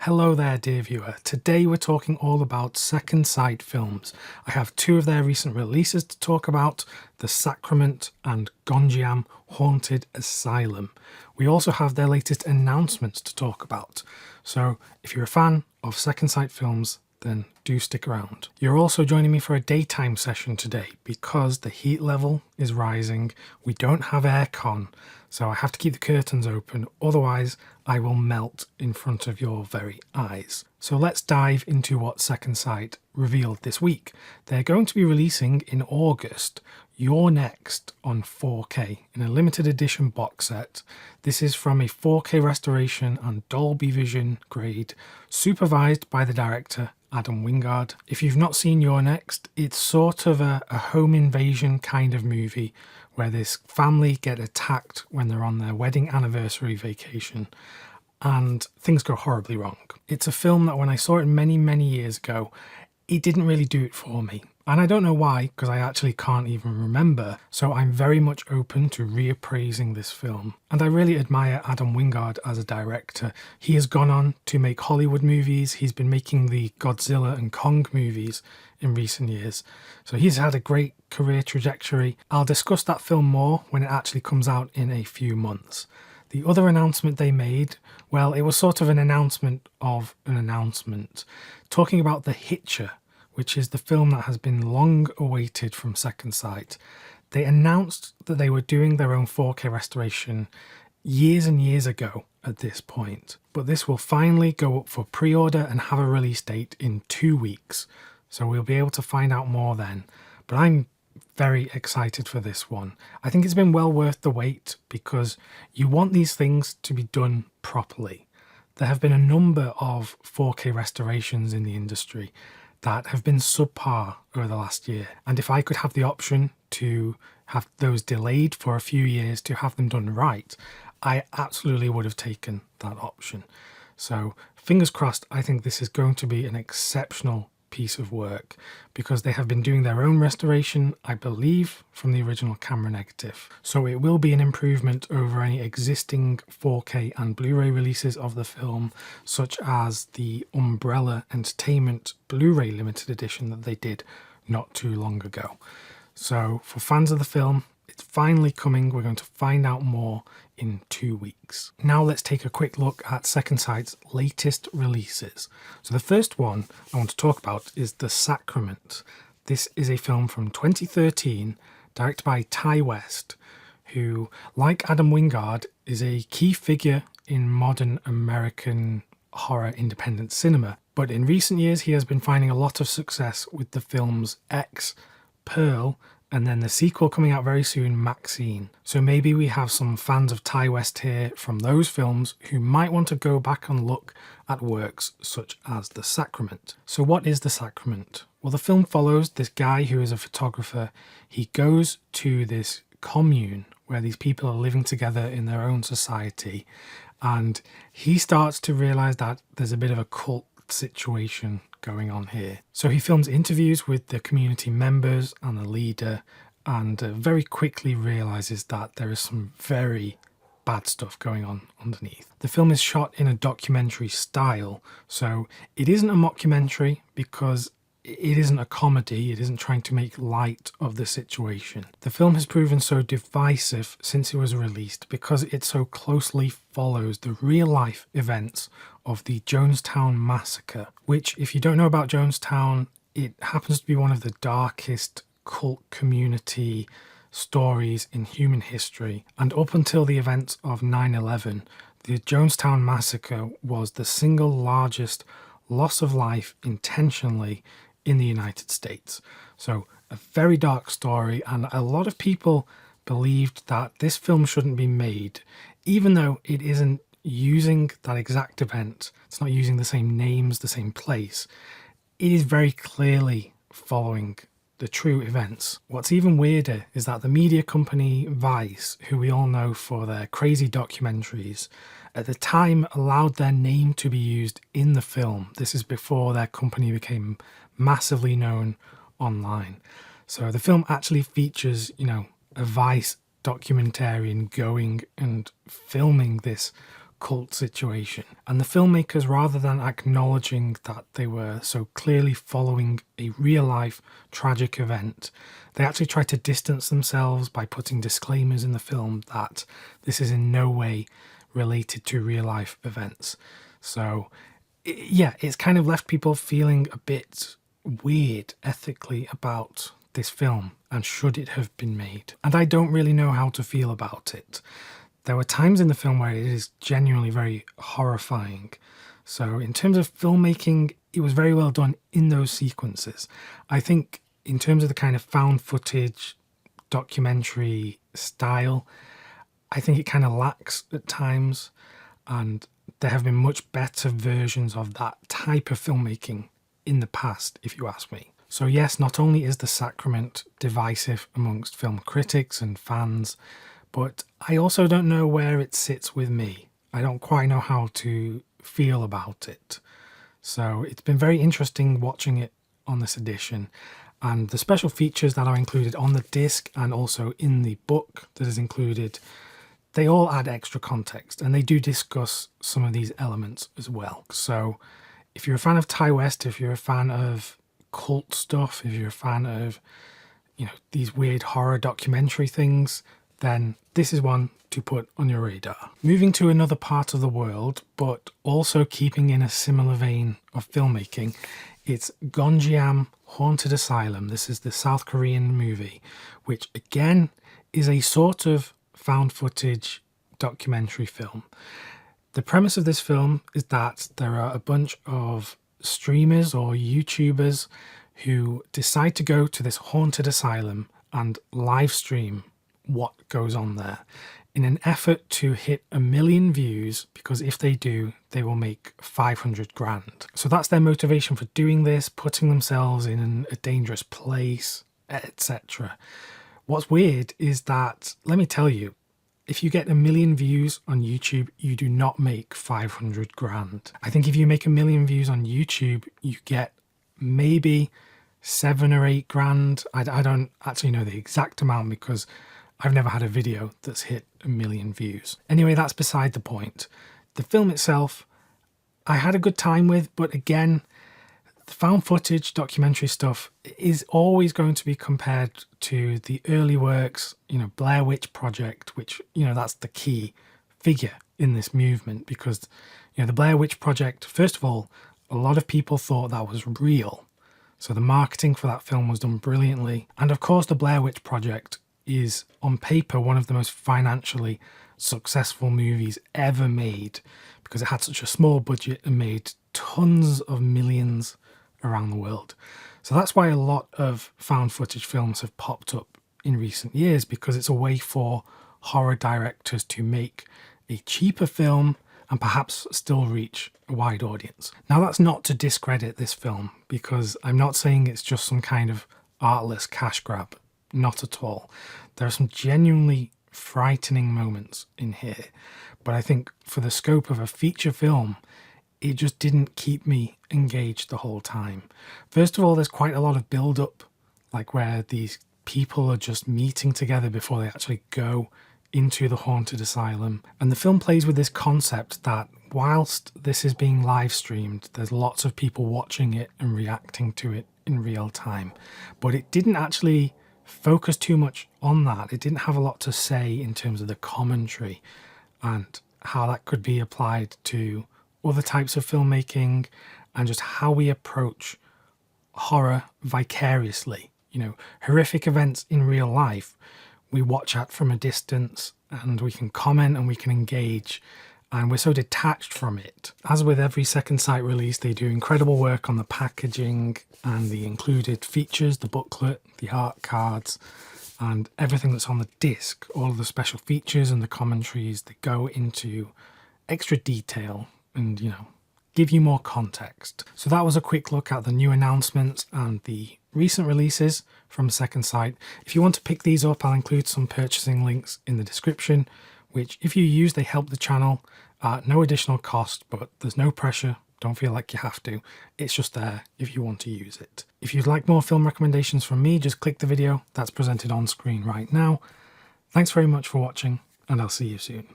Hello there, dear viewer. Today we're talking all about Second Sight films. I have two of their recent releases to talk about, The Sacrament and Gonjiam Haunted Asylum. We also have their latest announcements to talk about. So if you're a fan of Second Sight films, then do stick around. You're also joining me for a daytime session today because the heat level is rising. We don't have aircon, so I have to keep the curtains open, otherwise I will melt in front of your very eyes. So let's dive into what Second Sight revealed this week. They're going to be releasing in August You're Next on 4K in a limited edition box set. This is from a 4K restoration and Dolby Vision grade, supervised by the director Adam Wingard. If you've not seen You're Next, it's sort of a home invasion kind of movie where this family get attacked when they're on their wedding anniversary vacation and things go horribly wrong. It's a film that when I saw it many years ago, it didn't really do it for me. And I don't know why, because I actually can't even remember, so I'm very much open to reappraising this film. And I really admire Adam Wingard as a director. He has gone on to make Hollywood movies, he's been making the Godzilla and Kong movies in recent years. So he's had a great career trajectory. I'll discuss that film more when it actually comes out in a few months. The other announcement they made, well, it was sort of an announcement of an announcement, talking about The Hitcher, which is the film that has been long awaited from Second Sight. They announced that they were doing their own 4K restoration years and years ago at this point, but this will finally go up for pre-order and have a release date in 2 weeks, so we'll be able to find out more then. But I'm very excited for this one. I think it's been well worth the wait because you want these things to be done properly. There have been a number of 4K restorations in the industry that have been subpar over the last year. And if I could have the option to have those delayed for a few years to have them done right, I absolutely would have taken that option. So fingers crossed, I think this is going to be an exceptional piece of work because they have been doing their own restoration, I believe, from the original camera negative. So it will be an improvement over any existing 4K and Blu-ray releases of the film, such as the Umbrella Entertainment Blu-ray limited edition that they did not too long ago. So for fans of the film, it's finally coming. We're going to find out more in 2 weeks. Now let's take a quick look at Second Sight's latest releases. So the first one I want to talk about is The Sacrament. This is a film from 2013, directed by Ty West, who, like Adam Wingard, is a key figure in modern American horror independent cinema. But in recent years, he has been finding a lot of success with the films X, Pearl, and then the sequel coming out very soon, Maxine. So maybe we have some fans of Ty West here from those films who might want to go back and look at works such as The Sacrament. So what is The Sacrament? Well, the film follows this guy who is a photographer. He goes to this commune where these people are living together in their own society, and he starts to realize that there's a bit of a cult situation going on here. So he films interviews with the community members and the leader, and very quickly realizes that there is some very bad stuff going on underneath. The film is shot in a documentary style, so it isn't a mockumentary because it isn't a comedy, it isn't trying to make light of the situation. The film has proven so divisive since it was released because it so closely follows the real-life events of the Jonestown Massacre, which, if you don't know about Jonestown, it happens to be one of the darkest cult community stories in human history. And up until the events of 9/11, the Jonestown Massacre was the single largest loss of life intentionally in the United States. So a very dark story, and a lot of people believed that this film shouldn't be made, even though it isn't using that exact event. It's not using the same names, the same place. It is very clearly following the true events. What's even weirder is that the media company Vice, who we all know for their crazy documentaries, at the time allowed their name to be used in the film. This is before their company became massively known online. So the film actually features, a Vice documentarian going and filming this cult situation. And the filmmakers, rather than acknowledging that they were so clearly following a real-life tragic event, they actually tried to distance themselves by putting disclaimers in the film that this is in no way related to real-life events. So, yeah, it's kind of left people feeling a bit weird ethically about this film and should it have been made. And I don't really know how to feel about it. There were times in the film where it is genuinely very horrifying. So in terms of filmmaking, it was very well done in those sequences. I think in terms of the kind of found footage, documentary style, I think it kind of lacks at times, and there have been much better versions of that type of filmmaking in the past, if you ask me. So yes, not only is The Sacrament divisive amongst film critics and fans, but I also don't know where it sits with me. I don't quite know how to feel about it. So it's been very interesting watching it on this edition, and the special features that are included on the disc and also in the book that is included, they all add extra context, and they do discuss some of these elements as well. So if you're a fan of Ty West, if you're a fan of cult stuff, if you're a fan of, these weird horror documentary things, then this is one to put on your radar. Moving to another part of the world, but also keeping in a similar vein of filmmaking, it's Gonjiam Haunted Asylum. This is the South Korean movie, which again is a sort of found footage documentary film. The premise of this film is that there are a bunch of streamers or YouTubers who decide to go to this haunted asylum and live stream what goes on there in an effort to hit 1 million views, because if they do, they will make 500 grand. So that's their motivation for doing this, putting themselves in a dangerous place, etc. What's weird is that, let me tell you, if you get 1 million views on YouTube, you do not make 500 grand. I think if you make 1 million views on YouTube, you get maybe 7 or 8 grand. I don't actually know the exact amount because I've never had a video that's hit 1 million views. Anyway, that's beside the point. The film itself, I had a good time with, but again, the found footage documentary stuff is always going to be compared to the early works, Blair Witch Project, which, that's the key figure in this movement, because, the Blair Witch Project, first of all, a lot of people thought that was real. So the marketing for that film was done brilliantly. And of course, the Blair Witch Project is on paper one of the most financially successful movies ever made, because it had such a small budget and made tons of millions around the world. So that's why a lot of found footage films have popped up in recent years, because it's a way for horror directors to make a cheaper film and perhaps still reach a wide audience. Now, that's not to discredit this film, because I'm not saying it's just some kind of artless cash grab. Not at all. There are some genuinely frightening moments in here, but I think for the scope of a feature film, it just didn't keep me engaged the whole time. First of all, there's quite a lot of build-up, like where these people are just meeting together before they actually go into the haunted asylum. And the film plays with this concept that whilst this is being live streamed, there's lots of people watching it and reacting to it in real time. But it didn't actually focus too much on that. It didn't have a lot to say in terms of the commentary and how that could be applied to other types of filmmaking and just how we approach horror vicariously. Horrific events in real life, we watch at from a distance and we can comment and we can engage, and we're so detached from it. As with every Second Sight release, they do incredible work on the packaging and the included features, the booklet, the art cards, and everything that's on the disc. All of the special features and the commentaries that go into extra detail and, give you more context. So that was a quick look at the new announcements and the recent releases from Second Sight. If you want to pick these up, I'll include some purchasing links in the description, which if you use, they help the channel at no additional cost, but there's no pressure. Don't feel like you have to. It's just there if you want to use it. If you'd like more film recommendations from me, just click the video that's presented on screen right now. Thanks very much for watching, and I'll see you soon.